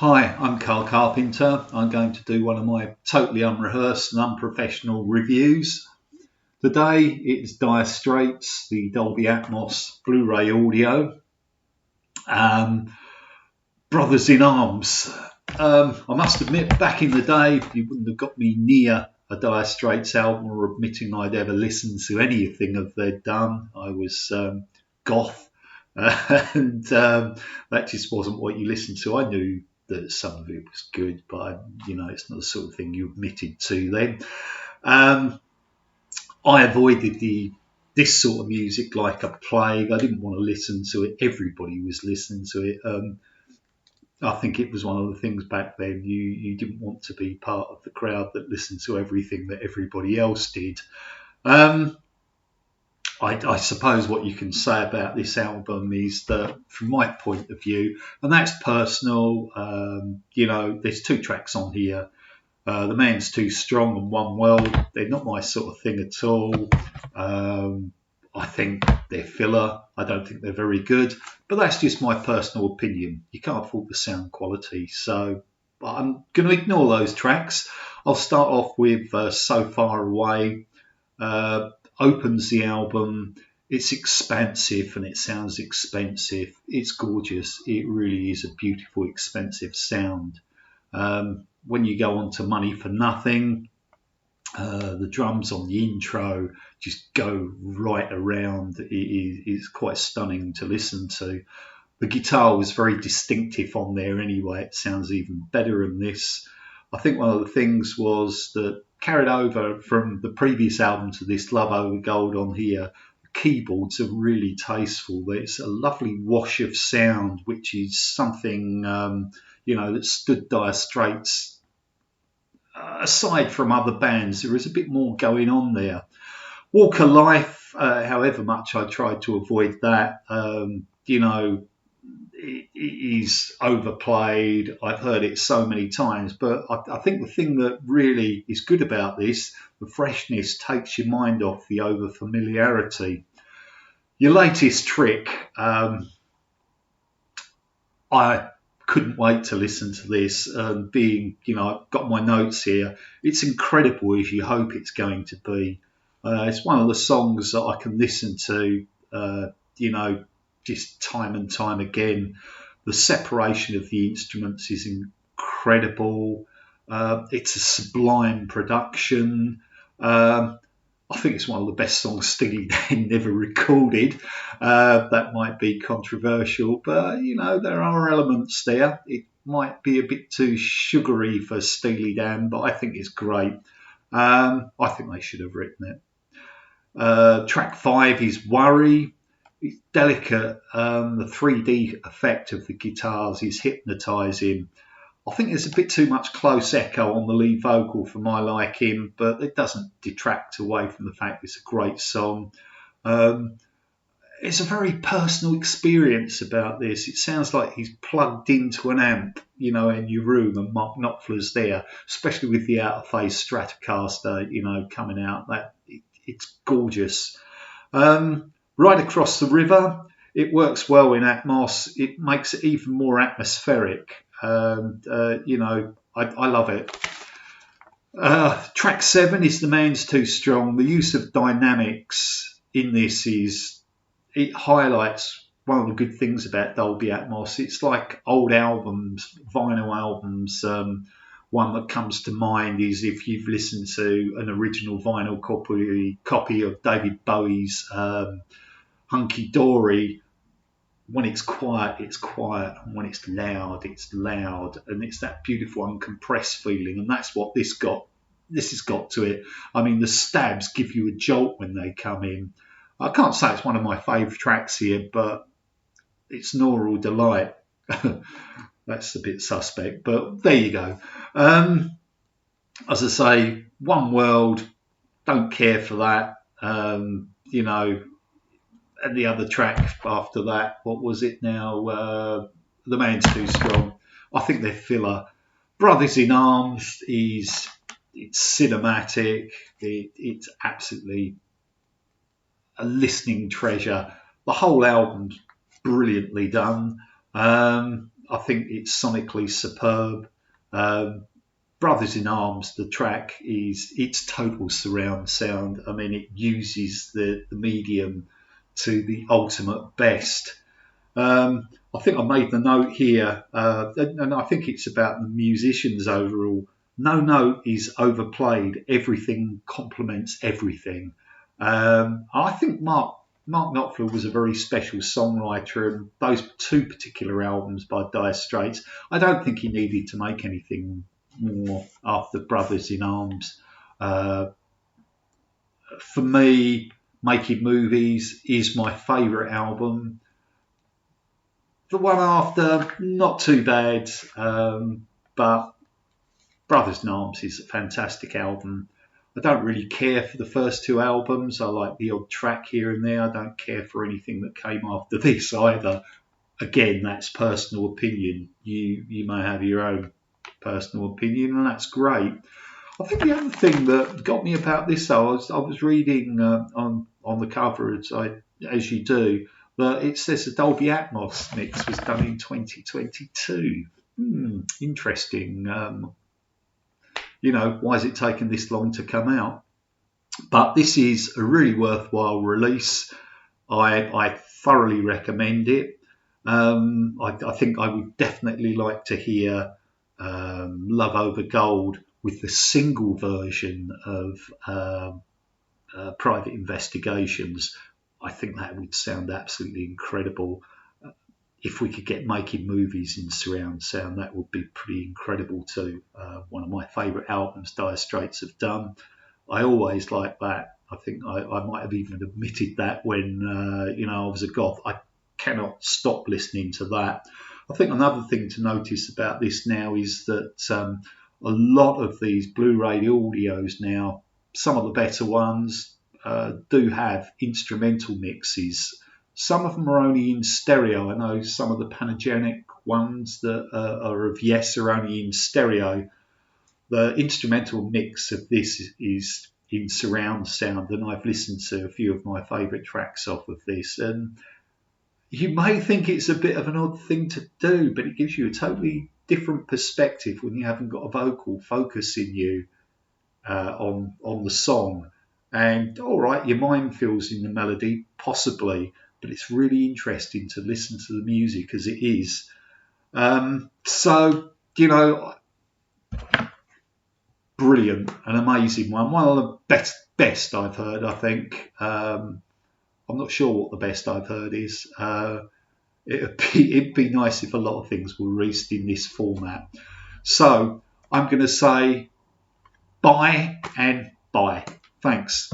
Hi, I'm Carl Carpenter. I'm going to do one of my totally unrehearsed and unprofessional reviews. Today it's Dire Straits, the Dolby Atmos Blu-ray audio. Brothers in Arms. I must admit, back in the day, you wouldn't have got me near a Dire Straits album or admitting I'd ever listened to anything of they'd done. I was goth, and that just wasn't what you listened to. I knew that some of it was good, but it's not the sort of thing you admitted to then. I avoided this sort of music like a plague. I didn't want to listen to it. Everybody was listening to it. I think it was one of the things back then. You didn't want to be part of the crowd that listened to everything that everybody else did. I suppose what you can say about this album is that, from my point of view, and that's personal, there's two tracks on here. The Man's Too Strong and One World, they're not my sort of thing at all. I think they're filler. I don't think they're very good, but that's just my personal opinion. You can't fault the sound quality, so I'm going to ignore those tracks. I'll start off with So Far Away. Opens the album. It's expansive and it sounds expensive. It's gorgeous. It really is a beautiful, expensive sound. When you go on to Money for Nothing, the drums on the intro just go right around. It is quite stunning to listen to. The guitar was very distinctive on there anyway. It sounds even better in this. I think one of the things was that carried over from the previous album to this, Love Over Gold on here, the keyboards are really tasteful. It's a lovely wash of sound, which is something, that stood Dire Straits aside from other bands. There is a bit more going on there. Walk of Life, however much I tried to avoid that, it is overplayed. I've heard it so many times, but I think the thing that really is good about this, the freshness, takes your mind off the over-familiarity. Your latest trick, I couldn't wait to listen to this. I've got my notes here. It's incredible as you hope it's going to be. It's one of the songs that I can listen to, just time and time again. The separation of the instruments is incredible. It's a sublime production. I think it's one of the best songs Steely Dan never recorded. That might be controversial, but there are elements there. It might be a bit too sugary for Steely Dan, but I think it's great. I think they should have written it. Track 5 is Worry. It's delicate. The 3D effect of the guitars is hypnotising. I think there's a bit too much close echo on the lead vocal for my liking, but it doesn't detract away from the fact it's a great song. It's a very personal experience about this. It sounds like he's plugged into an amp, in your room, and Mark Knopfler's there, especially with the out-of-phase Stratocaster, coming out. It's gorgeous. Right Across the River, it works well in Atmos. It makes it even more atmospheric. I love it. Track 7 is The Man's Too Strong. The use of dynamics in this it highlights one of the good things about Dolby Atmos. It's like old albums, vinyl albums. One that comes to mind is if you've listened to an original vinyl copy of David Bowie's Hunky Dory. When it's quiet, it's quiet, and when it's loud, and it's that beautiful uncompressed feeling, and that's what this has got to it. I mean, the stabs give you a jolt when they come in. I can't say it's one of my favourite tracks here, but it's Neural Delight. That's a bit suspect, but there you go. As I say, One World, don't care for that. And the other track after that, what was it now? The Man's Too Strong. I think they're filler. Brothers in Arms it's cinematic. It's absolutely a listening treasure. The whole album's brilliantly done. I think it's sonically superb. Brothers in Arms, the track it's total surround sound. I mean, it uses the medium to the ultimate best. I think I made the note here, and I think it's about the musicians overall. No note is overplayed. Everything complements everything. I think Mark Knopfler was a very special songwriter, and those two particular albums by Dire Straits, I don't think he needed to make anything more after Brothers in Arms. For me, Making Movies is my favourite album. The one after, not too bad, but Brothers in Arms is a fantastic album. I don't really care for the first two albums. I like the odd track here and there. I don't care for anything that came after this either. Again, that's personal opinion. You may have your own personal opinion, and that's great. I think the other thing that got me about this, though, I was reading on the cover, as you do, that it says the Dolby Atmos mix was done in 2022. Interesting. Why has it taken this long to come out? But this is a really worthwhile release. I thoroughly recommend it. I think I would definitely like to hear Love Over Gold with the single version of Private Investigations. I think that would sound absolutely incredible. If we could get Making Movies in surround sound, that would be pretty incredible too. One of my favourite albums Dire Straits have done. I always like that. I think I might have even admitted that when I was a goth. I cannot stop listening to that. I think another thing to notice about this now is that a lot of these Blu-ray audios now, some of the better ones, do have instrumental mixes. Some of them are only in stereo. I know some of the Panasonic ones that are of Yes are only in stereo. The instrumental mix of this is in surround sound, and I've listened to a few of my favourite tracks off of this. And you may think it's a bit of an odd thing to do, but it gives you a totally different perspective when you haven't got a vocal focusing you on the song. And all right, your mind fills in the melody, possibly, but it's really interesting to listen to the music as it is. Brilliant, an amazing one of the best I've heard, I think. I'm not sure what the best I've heard is. It'd be nice if a lot of things were released in this format. So I'm going to say bye and bye. Thanks.